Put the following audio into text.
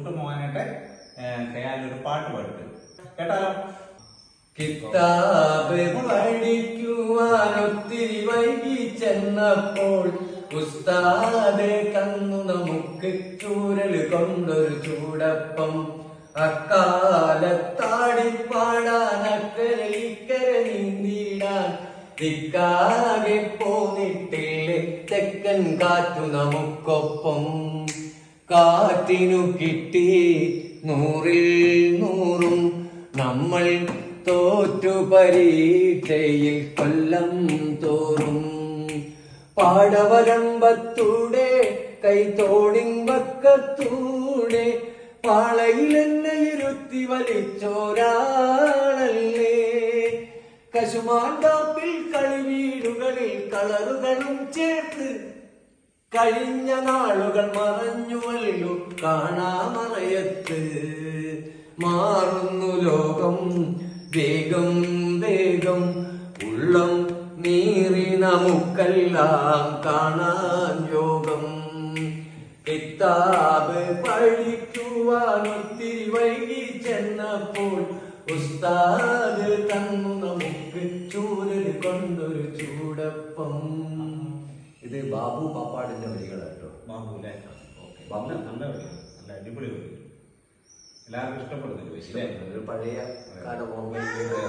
കുട്ടുമോഹനയുടെ കയ്യാലൊരു പാട്ട് പാട്ട് കേട്ടാലോ? കിതാബ് പഠിക്കുവാൻ ഒത്തിരി വൈകി ചെന്നപ്പോൾ ഉസ്താദ് കന്നു നമുക്ക് ചൂരൽ കൊണ്ടൊരു ചൂടപ്പം. അക്കാലത്താടിപ്പാടാൻ അക്കരെ ഇക്കരെ നീന്തിടാൻ ദിക്കാകെ പോന്നിട്ടില്ലേ തെക്കൻ കാറ്റു നമുക്കൊപ്പം. കാറ്റിനു കിട്ടി 100-ൽ 100 നമ്മൾ തോറ്റു പരീക്ഷയിൽ കൊല്ലം തോറും. പാടവരമ്പത്തൂടെ കൈത്തോടിൻ വക്കത്തൂടെ പാളയിലെന്നെ ഇരുത്തി വലിച്ചോരാളല്ലേ. കശുമാണ്ടാപ്പിൽ കളിവീടുകളിൽ കളറുകളും ചേർത്ത് കഴിഞ്ഞ നാളുകൾ മറഞ്ഞുവല്ലോ കാണാമറയത്ത്. മാറുന്നു ലോകം വേഗം വേഗം ഉള്ളം നീറി നമുക്കെല്ലാം കാണാൻ യോഗം. കിതാബ് പഠിക്കുവാൻ ഒത്തിരി വൈകി ചെന്നപ്പോൾ ഉസ്താദ് തന്നു നമുക്ക് ചൂരൽ കൊണ്ടൊരു ചൂടപ്പം. ഇത് ബാബു പാപ്പാടിന്റെ വരികളാട്ടോ. ബാബു അല്ലേ? ബാബു നല്ല വരി, നല്ല അടിപൊളി വരി, എല്ലാവർക്കും ഇഷ്ടപ്പെടുന്ന ഒരു പഴയ കാല ഓർമ്മ.